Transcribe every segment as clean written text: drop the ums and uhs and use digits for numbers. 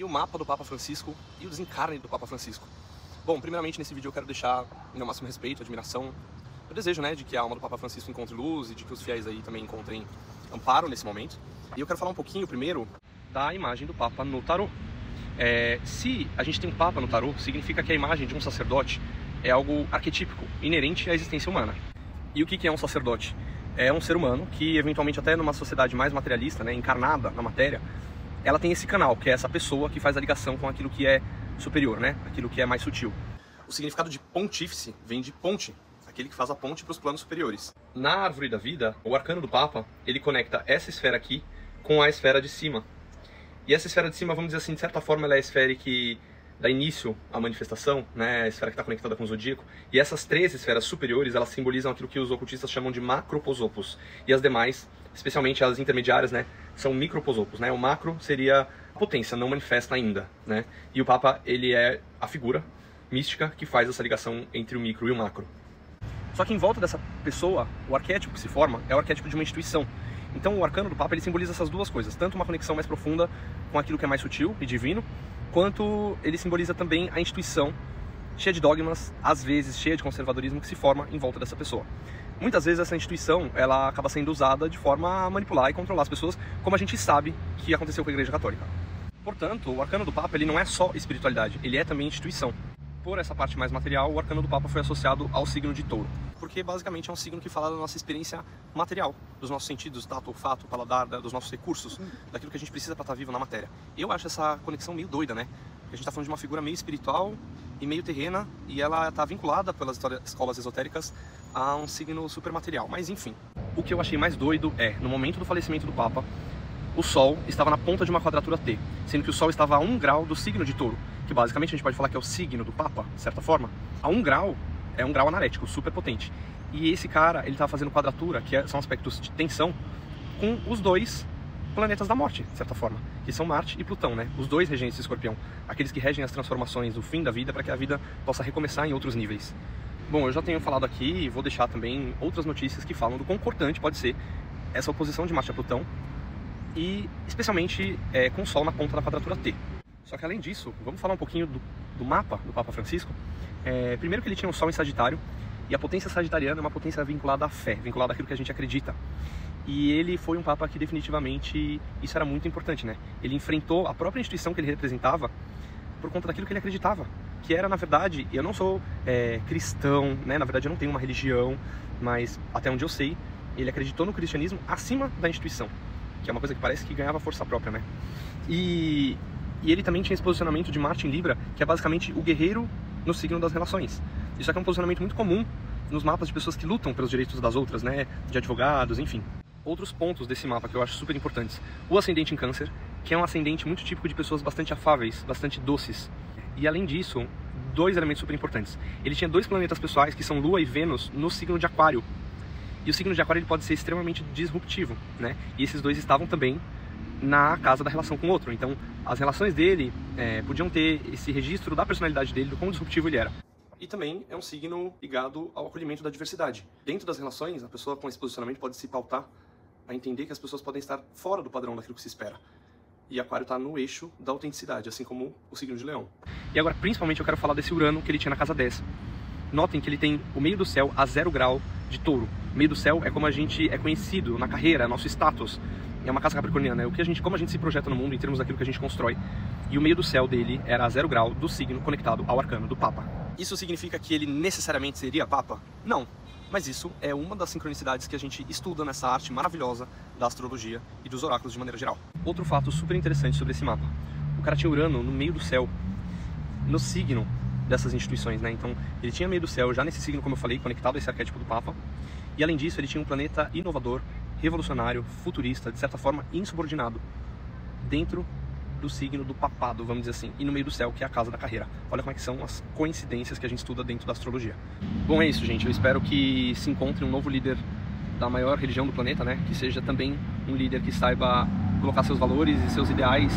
e o mapa do Papa Francisco e o desencarne do Papa Francisco. Bom, primeiramente nesse vídeo eu quero deixar meu máximo respeito, admiração, eu desejo, né, de que a alma do Papa Francisco encontre luz e de que os fiéis aí também encontrem amparo nesse momento. E eu quero falar um pouquinho primeiro da imagem do Papa no tarô. Se a gente tem um Papa no tarô, significa que a imagem de um sacerdote é algo arquetípico, inerente à existência humana. E o que é um sacerdote? É um ser humano que, eventualmente, até numa sociedade mais materialista, né, encarnada na matéria, ela tem esse canal, que é essa pessoa que faz a ligação com aquilo que é superior, né, aquilo que é mais sutil. O significado de pontífice vem de ponte, aquele que faz a ponte para os planos superiores. Na árvore da vida, o arcano do Papa, ele conecta essa esfera aqui com a esfera de cima. E essa esfera de cima, vamos dizer assim, de certa forma, ela é a esfera que dá início à manifestação, né, a esfera que está conectada com o zodíaco. E essas três esferas superiores, elas simbolizam aquilo que os ocultistas chamam de macroposopos. E as demais, especialmente as intermediárias, né, são microposopos, né? O macro seria a potência, não manifesta ainda, né? E o Papa, ele é a figura mística que faz essa ligação entre o micro e o macro. Só que em volta dessa pessoa, o arquétipo que se forma é o arquétipo de uma instituição. Então o arcano do Papa, ele simboliza essas duas coisas, tanto uma conexão mais profunda com aquilo que é mais sutil e divino, quanto ele simboliza também a instituição cheia de dogmas, às vezes cheia de conservadorismo, que se forma em volta dessa pessoa. Muitas vezes essa instituição, ela acaba sendo usada de forma a manipular e controlar as pessoas, como a gente sabe que aconteceu com a Igreja Católica. Portanto, o arcano do Papa, ele não é só espiritualidade, ele é também instituição. Por essa parte mais material, o arcano do Papa foi associado ao signo de Touro, porque basicamente é um signo que fala da nossa experiência material, dos nossos sentidos, tato, olfato, paladar, dos nossos recursos, daquilo que a gente precisa para estar vivo na matéria. Eu acho essa conexão meio doida, né? A gente está falando de uma figura meio espiritual e meio terrena, e ela está vinculada pelas escolas esotéricas a um signo supermaterial. Mas enfim, o que eu achei mais doido é, no momento do falecimento do Papa, o Sol estava na ponta de uma quadratura T, sendo que o Sol estava a 1 grau do signo de Touro, que basicamente a gente pode falar que é o signo do Papa, de certa forma. A 1 grau é um grau analético, super potente. E esse cara, ele estava fazendo quadratura, que são aspectos de tensão, com os dois planetas da morte, de certa forma, que são Marte e Plutão, né? Os dois regentes de Escorpião, aqueles que regem as transformações, o fim da vida, para que a vida possa recomeçar em outros níveis. Bom, eu já tenho falado aqui e vou deixar também outras notícias que falam do quão importante pode ser essa oposição de Marte a Plutão, e especialmente com o Sol na ponta da quadratura T. Só que além disso, vamos falar um pouquinho do mapa do Papa Francisco. Primeiro que ele tinha o Sol em Sagitário, e a potência sagitariana é uma potência vinculada à fé, vinculada àquilo que a gente acredita. E ele foi um Papa que definitivamente, isso era muito importante, né? Ele enfrentou a própria instituição que ele representava por conta daquilo que ele acreditava, que era, na verdade, eu não sou cristão, né? Na verdade eu não tenho uma religião, mas até onde eu sei, ele acreditou no cristianismo acima da instituição, que é uma coisa que parece que ganhava força própria, né? E ele também tinha esse posicionamento de Marte em Libra, que é basicamente o guerreiro no signo das relações. Isso aqui é um posicionamento muito comum nos mapas de pessoas que lutam pelos direitos das outras, né? De advogados, enfim. Outros pontos desse mapa que eu acho super importantes. O ascendente em Câncer, que é um ascendente muito típico de pessoas bastante afáveis, bastante doces. E além disso, dois elementos super importantes. Ele tinha dois planetas pessoais, que são Lua e Vênus, no signo de Aquário. E o signo de Aquário ele pode ser extremamente disruptivo, né? E esses dois estavam também na casa da relação com o outro. Então, as relações dele podiam ter esse registro da personalidade dele, do quão disruptivo ele era. E também é um signo ligado ao acolhimento da diversidade. Dentro das relações, a pessoa com esse posicionamento pode se pautar a entender que as pessoas podem estar fora do padrão daquilo que se espera. E Aquário está no eixo da autenticidade, assim como o signo de Leão. E agora, principalmente, eu quero falar desse Urano que ele tinha na casa 10. Notem que ele tem o meio do céu a 0 grau de Touro. O meio do céu é como a gente é conhecido na carreira, nosso status. É uma casa capricorniana, é como a gente se projeta no mundo em termos daquilo que a gente constrói. E o meio do céu dele era a 0 grau do signo conectado ao arcano do Papa. Isso significa que ele necessariamente seria Papa? Não. Mas isso é uma das sincronicidades que a gente estuda nessa arte maravilhosa da astrologia e dos oráculos de maneira geral. Outro fato super interessante sobre esse mapa. O cara tinha Urano no meio do céu, no signo dessas instituições, né? Então, ele tinha meio do céu já nesse signo, como eu falei, conectado a esse arquétipo do Papa. E além disso, ele tinha um planeta inovador, revolucionário, futurista, de certa forma insubordinado, dentro do signo do papado, vamos dizer assim, e no meio do céu, que é a casa da carreira. Olha como é que são as coincidências que a gente estuda dentro da astrologia. Bom, é isso, gente. Eu espero que se encontre um novo líder da maior religião do planeta, né? Que seja também um líder que saiba colocar seus valores e seus ideais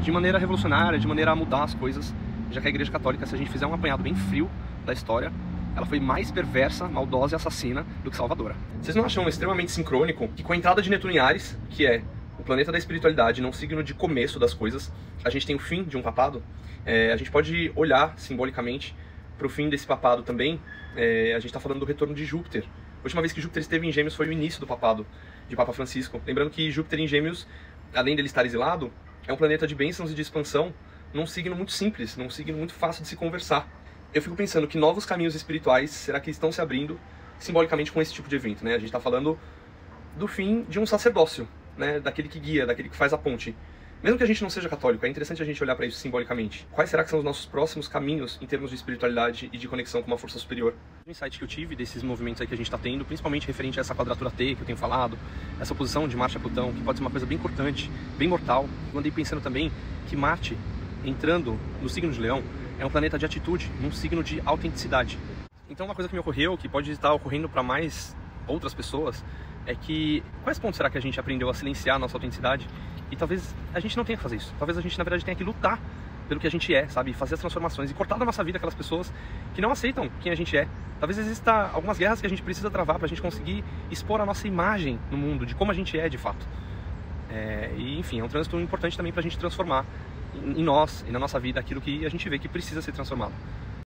de maneira revolucionária, de maneira a mudar as coisas, já que a Igreja Católica, se a gente fizer um apanhado bem frio da história, ela foi mais perversa, maldosa e assassina do que salvadora. Vocês não acham extremamente sincrônico que com a entrada de Netuno em Áries, que é o planeta da espiritualidade, não signo de começo das coisas, a gente tem o fim de um papado, a gente pode olhar simbolicamente para o fim desse papado também. A gente está falando do retorno de Júpiter. A última vez que Júpiter esteve em Gêmeos foi o início do papado de Papa Francisco. Lembrando que Júpiter em Gêmeos, além dele estar exilado, é um planeta de bênçãos e de expansão num signo muito simples, num signo muito fácil de se conversar. Eu fico pensando que novos caminhos espirituais será que estão se abrindo simbolicamente com esse tipo de evento, né? A gente está falando do fim de um sacerdócio, né? Daquele que guia, daquele que faz a ponte. Mesmo que a gente não seja católico, é interessante a gente olhar para isso simbolicamente. Quais será que são os nossos próximos caminhos em termos de espiritualidade e de conexão com uma força superior? O insight que eu tive desses movimentos aí que a gente está tendo, principalmente referente a essa quadratura T que eu tenho falado, essa oposição de Marte a Plutão, que pode ser uma coisa bem cortante, bem mortal. Eu andei pensando também que Marte, entrando no signo de Leão, é um planeta de atitude, num signo de autenticidade. Então uma coisa que me ocorreu, que pode estar ocorrendo para mais outras pessoas, é que quais pontos será que a gente aprendeu a silenciar a nossa autenticidade? E talvez a gente não tenha que fazer isso. Talvez a gente, na verdade, tenha que lutar pelo que a gente é, sabe? Fazer as transformações e cortar da nossa vida aquelas pessoas que não aceitam quem a gente é. Talvez exista algumas guerras que a gente precisa travar para a gente conseguir expor a nossa imagem no mundo, de como a gente é de fato. E, enfim, é um trânsito importante também para a gente transformar em nós e na nossa vida aquilo que a gente vê que precisa ser transformado.